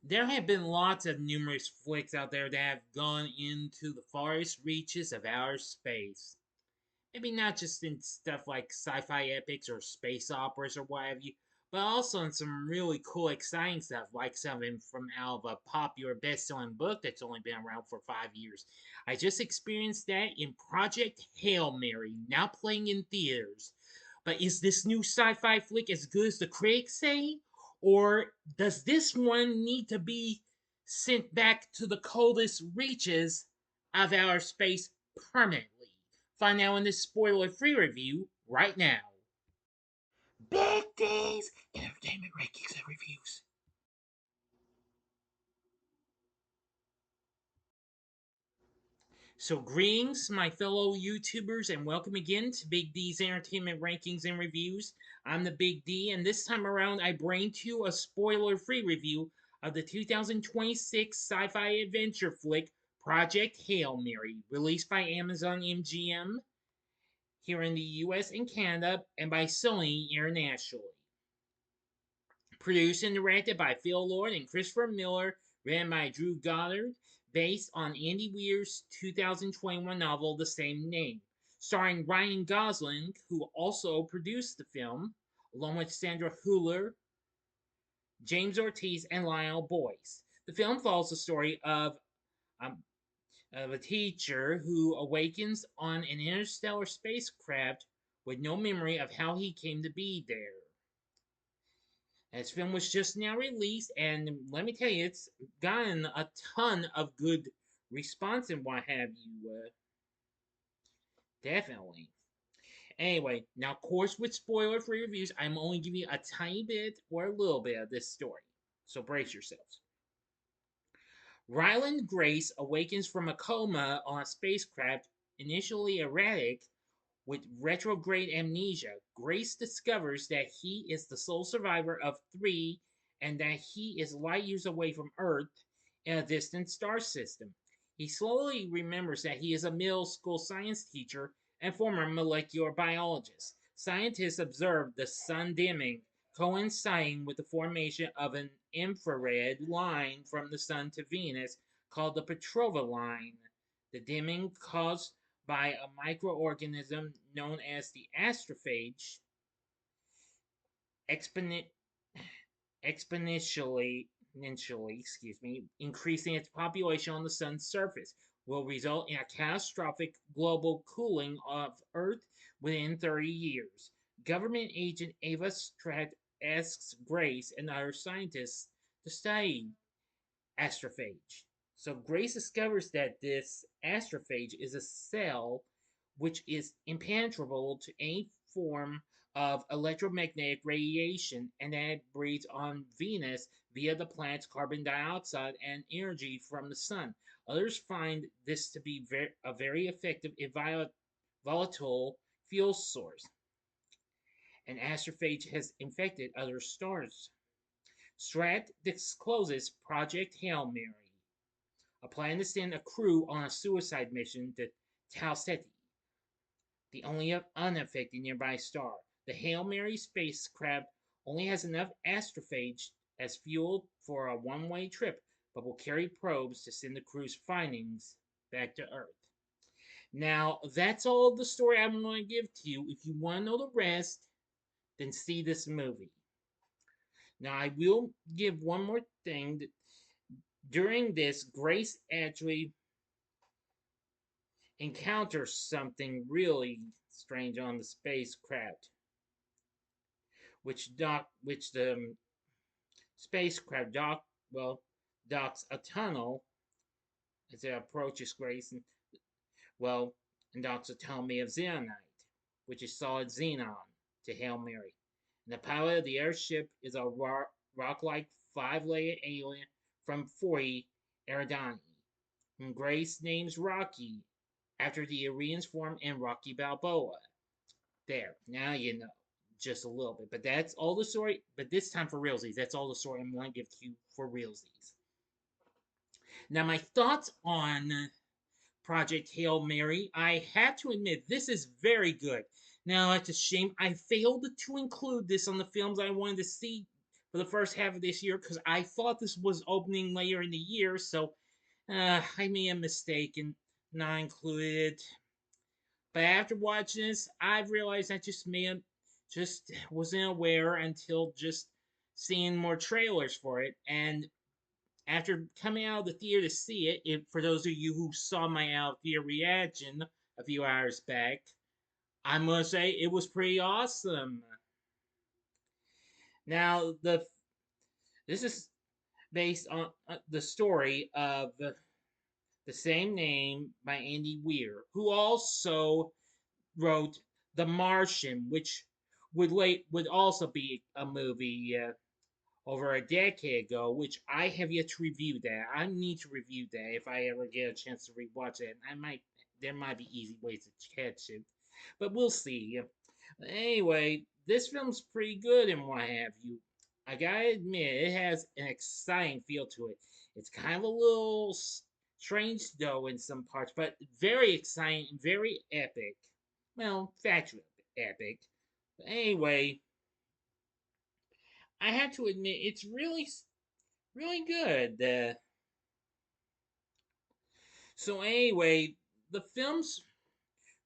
There have been lots of numerous flicks out there that have gone into the farthest reaches of outer space. Maybe not just in stuff like sci-fi epics or space operas or what have you, but also in some really cool, exciting stuff, like something from out of a popular best-selling book that's only been around for 5 years. I just experienced that in Project Hail Mary, now playing in theaters. But is this new sci-fi flick as good as the critics say? Or does this one need to be sent back to the coldest reaches of outer space permanently? Find out in this spoiler free review right now. Big D's Entertainment Rankings and Reviews. So, greetings, my fellow YouTubers, and welcome again to Big D's Entertainment Rankings and Reviews. I'm the Big D, and this time around, I bring to you a spoiler free review of the 2026 sci fi adventure flick Project Hail Mary, released by Amazon MGM here in the US and Canada, and by Sony internationally. Produced and directed by Phil Lord and Christopher Miller, written by Drew Goddard, based on Andy Weir's 2021 novel the same name, starring Ryan Gosling, who also produced the film, along with Sandra Huller, James Ortiz, and Lionel Boyce. The film follows the story um, of a teacher who awakens on an interstellar spacecraft with no memory of how he came to be there. This film was just now released, and let me tell you, it's gotten a ton of good response and what have you. Definitely. Anyway, now, of course, with spoiler-free reviews, I'm only giving you a tiny bit or a little bit of this story. So brace yourselves. Ryland Grace awakens from a coma on a spacecraft, initially erratic, with retrograde amnesia. Grace discovers that he is the sole survivor of three and that he is light years away from Earth in a distant star system. He slowly remembers that he is a middle school science teacher and former molecular biologist. Scientists observe the sun dimming, coinciding with the formation of an infrared line from the sun to Venus called the Petrova line. The dimming caused by a microorganism known as the astrophage exponent, exponentially increasing its population on the sun's surface will result in a catastrophic global cooling of Earth within 30 years. Government agent Ava Stratt asks Grace and other scientists to study astrophage. So Grace discovers that this astrophage is a cell which is impenetrable to any form of electromagnetic radiation and that it breeds on Venus via the planet's carbon dioxide and energy from the sun. Others find this to be a very effective and volatile fuel source. An astrophage has infected other stars. Stratt discloses Project Hail Mary, a plan to send a crew on a suicide mission to Tau Ceti, the only unaffected nearby star. The Hail Mary spacecraft only has enough astrophage as fuel for a one-way trip, but will carry probes to send the crew's findings back to Earth. Now, that's all the story I'm going to give to you. If you want to know the rest, then see this movie. Now, I will give one more thing. During this, Grace actually encounters something really strange on the spacecraft, which the spacecraft docks a tunnel as it approaches Grace, and docks a tunnel made of xenonite, which is solid xenon, to Hail Mary. And the pilot of the airship is a rock-like five-legged alien from 40 Eridani, whom Grace names Rocky after the Aryan's form in Rocky Balboa. There, now you know just a little bit. But that's all the story. But this time for realsies, that's all the story I'm going to give to you for realsies. Now, my thoughts on Project Hail Mary. I have to admit, this is very good. Now, it's a shame I failed to include this on the films I wanted to see for the first half of this year because I thought this was opening later in the year, so I made a mistake and not included it. But after watching this, I've realized I just wasn't aware until just seeing more trailers for it. And after coming out of the theater to see for those of you who saw my out theater reaction a few hours back, I must say it was pretty awesome. Now this is based on the story of the same name by Andy Weir, who also wrote The Martian, which would also be a movie over a decade ago, which I have yet to review that. I need to review that if I ever get a chance to rewatch it. There might be easy ways to catch it, but we'll see. Anyway, this film's pretty good and what have you. I gotta admit, it has an exciting feel to it. It's kind of a little strange though in some parts, but very exciting, very epic. Well, factually epic. But anyway, I have to admit, it's really good. So anyway, the film's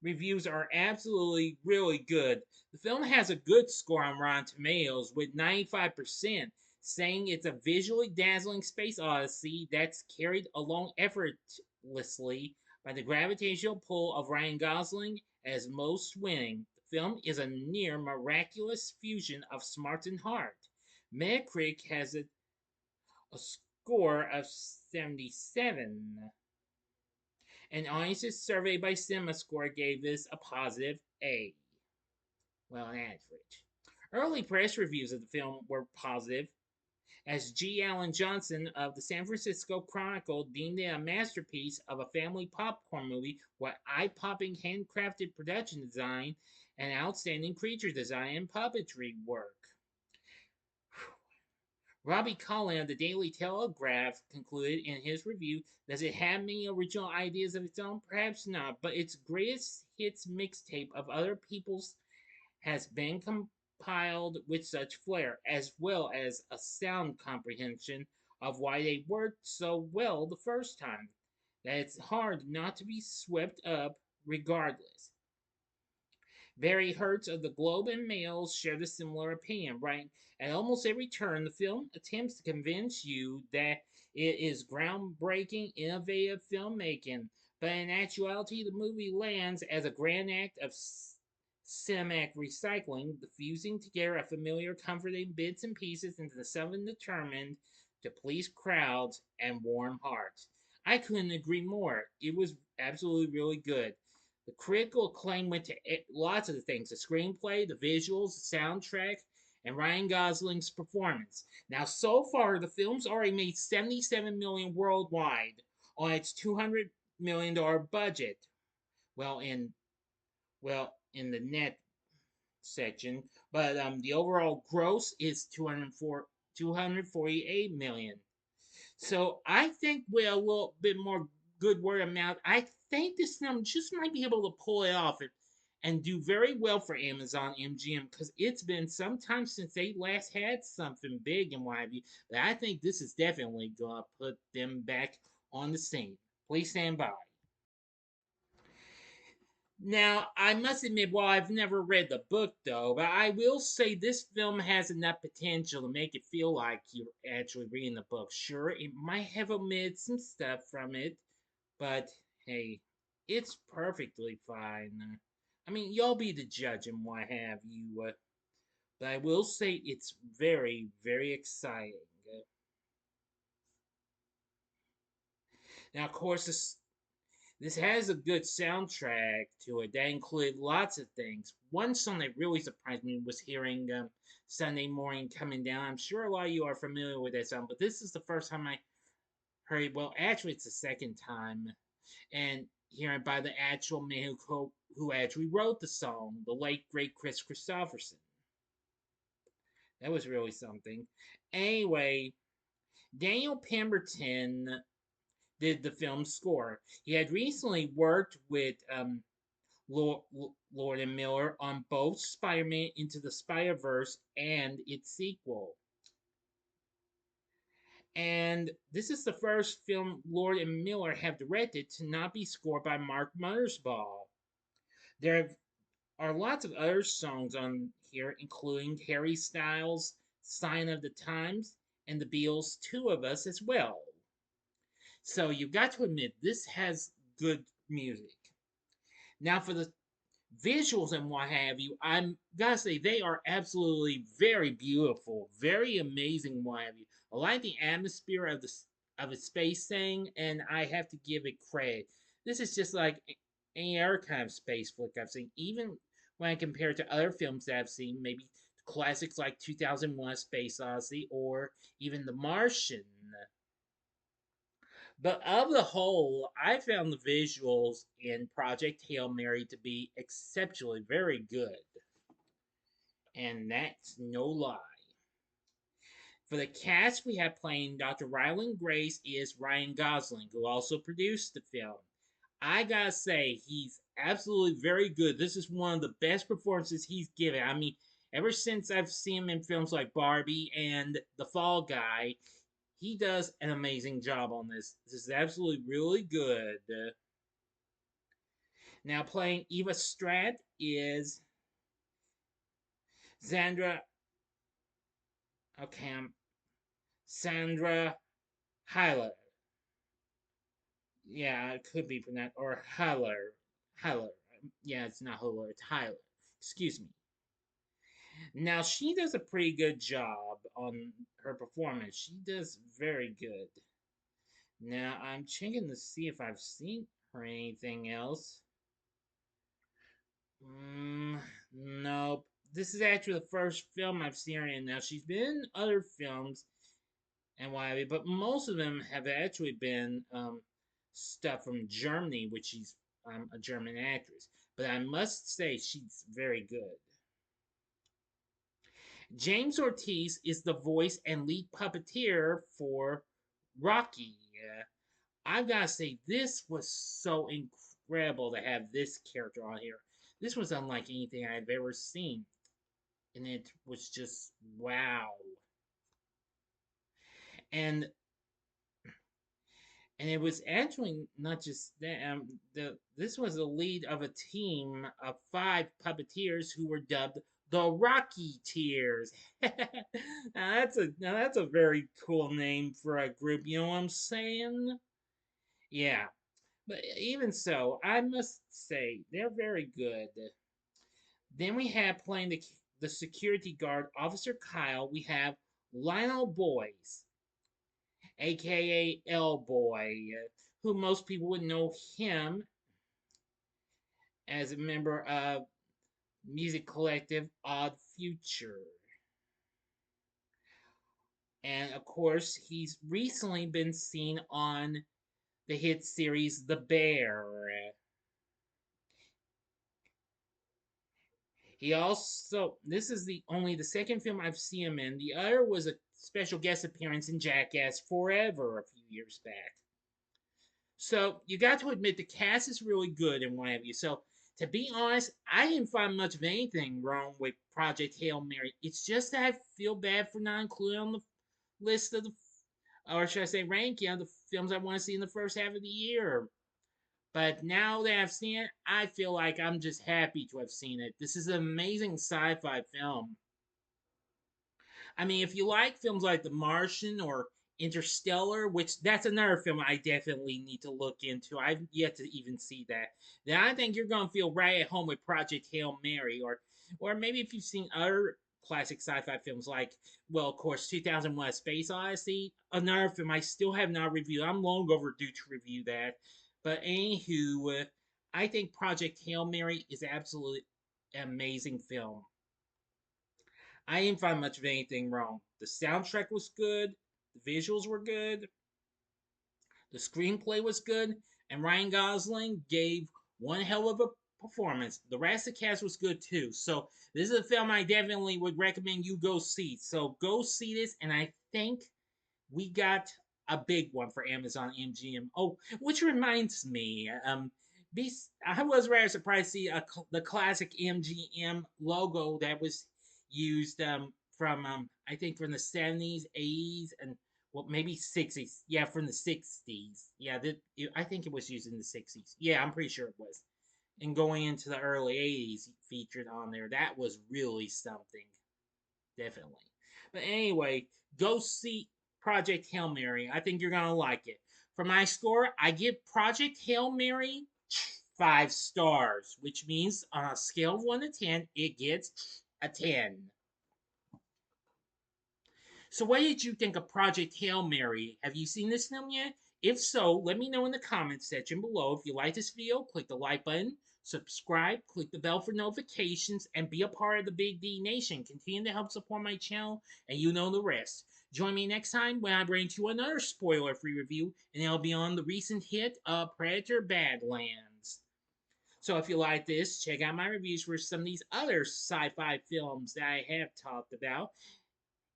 reviews are absolutely really good. The film has a good score on Rotten Tomatoes with 95% saying it's a visually dazzling space odyssey that's carried along effortlessly by the gravitational pull of Ryan Gosling as most winning. The film is a near miraculous fusion of smart and heart. Metacritic has a score of 77. An audiences surveyed by CinemaScore gave this a positive A. Well, an average. Early press reviews of the film were positive, as G. Allen Johnson of the San Francisco Chronicle deemed it a masterpiece of a family popcorn movie with eye-popping handcrafted production design and outstanding creature design and puppetry work. Robbie Collin of the Daily Telegraph concluded in his review, does it have many original ideas of its own? Perhaps not, but its greatest hits mixtape of other people's has been compiled with such flair, as well as a sound comprehension of why they worked so well the first time, that it's hard not to be swept up regardless. Barry Hertz of the Globe and Mail shared a similar opinion, writing, at almost every turn, the film attempts to convince you that it is groundbreaking, innovative filmmaking, but in actuality, the movie lands as a grand act of cinematic recycling, fusing together a familiar, comforting bits and pieces into something determined to please crowds and warm hearts. I couldn't agree more. It was absolutely really good. The critical acclaim went to lots of the things: the screenplay, the visuals, the soundtrack, and Ryan Gosling's performance. Now, so far, the film's already made $77 million worldwide on its $200 million budget. Well, in the net section, but the overall gross is 248 million. So I think with a little bit more good word of mouth, I think this film just might be able to pull it off and do very well for Amazon MGM because it's been some time since they last had something big and what have you. But I think this is definitely gonna put them back on the scene. Please stand by. Now, I must admit, while I've never read the book, though, but I will say this film has enough potential to make it feel like you're actually reading the book. Sure, it might have omitted some stuff from it, but hey, it's perfectly fine. I mean, y'all be the judge and what have you, but I will say it's very, very exciting. Now, of course, this has a good soundtrack to it that included lots of things. One song that really surprised me was hearing Sunday Morning Coming Down. I'm sure a lot of you are familiar with that song, but this is the first time I heard it. Well, actually, it's the second time. And hearing by the actual man who actually wrote the song, the late, great Chris Christopherson. That was really something. Anyway, Daniel Pemberton did the film's score. He had recently worked with Lord and Miller on both Spider-Man Into the Spider-Verse and its sequel. And this is the first film Lord and Miller have directed to not be scored by Mark Mothersbaugh. There are lots of other songs on here, including Harry Styles' Sign of the Times and the Beatles' Two of Us as well. So you've got to admit, this has good music. Now, for the visuals and what have you, I'm gotta say they are absolutely very beautiful, very amazing. What have you? I like the atmosphere of a space thing, and I have to give it credit. This is just like any other kind of space flick I've seen, even when I compare it to other films that I've seen, maybe classics like 2001: Space Odyssey or even The Martian. But of the whole, I found the visuals in Project Hail Mary to be exceptionally very good. And that's no lie. For the cast we have playing Dr. Ryland Grace is Ryan Gosling, who also produced the film. I gotta say, he's absolutely very good. This is one of the best performances he's given. I mean, ever since I've seen him in films like Barbie and The Fall Guy, he does an amazing job on this. This is absolutely really good. Now playing Eva Strat is Sandra. Okay, Sandra Huller. Yeah, it could be pronounced or Huller. Huller. Yeah, it's not Huller. It's Hyler. Excuse me. Now she does a pretty good job on her performance. She does very good. Now I'm checking to see if I've seen her anything else. Nope. This is actually the first film I've seen her in. Now she's been in other films and what have you, but most of them have actually been stuff from Germany, which she's a German actress. But I must say she's very good. James Ortiz is the voice and lead puppeteer for Rocky. I've got to say, this was so incredible to have this character on here. This was unlike anything I've ever seen, and it was just wow. And and it was actually not just that. This was the lead of a team of five puppeteers who were dubbed the Rocky Tears. Now that's a very cool name for a group. You know what I'm saying? Yeah. But even so, I must say they're very good. Then we have playing the security guard, Officer Kyle. We have Lionel Boyce, aka L Boy, who most people would know him as a member of music collective Odd Future. And of course, he's recently been seen on the hit series The Bear. He also, this is the only the second film I've seen him in. The other was a special guest appearance in Jackass Forever a few years back. So you got to admit the cast is really good and what have you. So to be honest, I didn't find much of anything wrong with Project Hail Mary. It's just that I feel bad for not including on the list of the, or should I say, ranking of the films I want to see in the first half of the year. But now that I've seen it, I feel like I'm just happy to have seen it. This is an amazing sci-fi film. I mean, if you like films like The Martian or Interstellar, which that's another film I definitely need to look into. I've yet to even see that. Then I think you're gonna feel right at home with Project Hail Mary, or maybe if you've seen other classic sci-fi films like, well, of course, 2001: Space Odyssey, another film I still have not reviewed. I'm long overdue to review that. But anywho, I think Project Hail Mary is absolutely an amazing film. I didn't find much of anything wrong. The soundtrack was good, the visuals were good, the screenplay was good, and Ryan Gosling gave one hell of a performance. The rest of the cast was good too. So this is a film I definitely would recommend you go see. So go see this, and I think we got a big one for Amazon MGM. Oh, which reminds me, I was rather surprised to see the classic MGM logo that was used from I think from the 70s, 80s, and well, maybe 60s. Yeah, from the 60s. Yeah, I think it was used in the 60s. Yeah, I'm pretty sure it was. And going into the early 80s, featured on there. That was really something. Definitely. But anyway, go see Project Hail Mary. I think you're going to like it. For my score, I give Project Hail Mary 5 stars, which means on a scale of 1 to 10, it gets a 10. So, what did you think of Project Hail Mary? Have you seen this film yet? If so, let me know in the comments section below. If you like this video, click the like button, subscribe, click the bell for notifications, and be a part of the Big D Nation. Continue to help support my channel, and you know the rest. Join me next time when I bring to you another spoiler-free review, and it'll be on the recent hit Predator Badlands. So if you like this, check out my reviews for some of these other sci-fi films that I have talked about.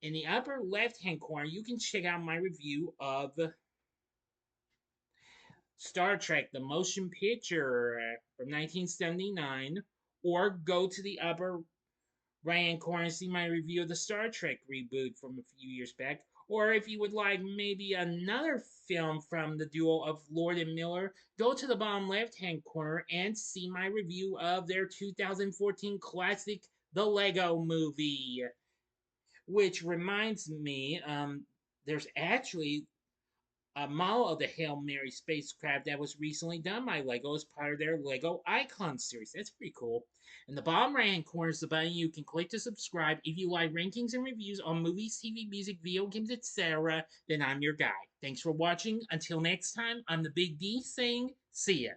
In the upper left-hand corner, you can check out my review of Star Trek, the motion picture from 1979, or go to the upper right-hand corner and see my review of the Star Trek reboot from a few years back. Or if you would like maybe another film from the duo of Lord and Miller, go to the bottom left-hand corner and see my review of their 2014 classic, The Lego Movie. Which reminds me, there's actually a model of the Hail Mary spacecraft that was recently done by Lego as part of their Lego Icon series. That's pretty cool. In the bottom right hand corner is the button you can click to subscribe. If you like rankings and reviews on movies, TV, music, video games, etc., then I'm your guy. Thanks for watching. Until next time, I'm the Big D saying, see ya.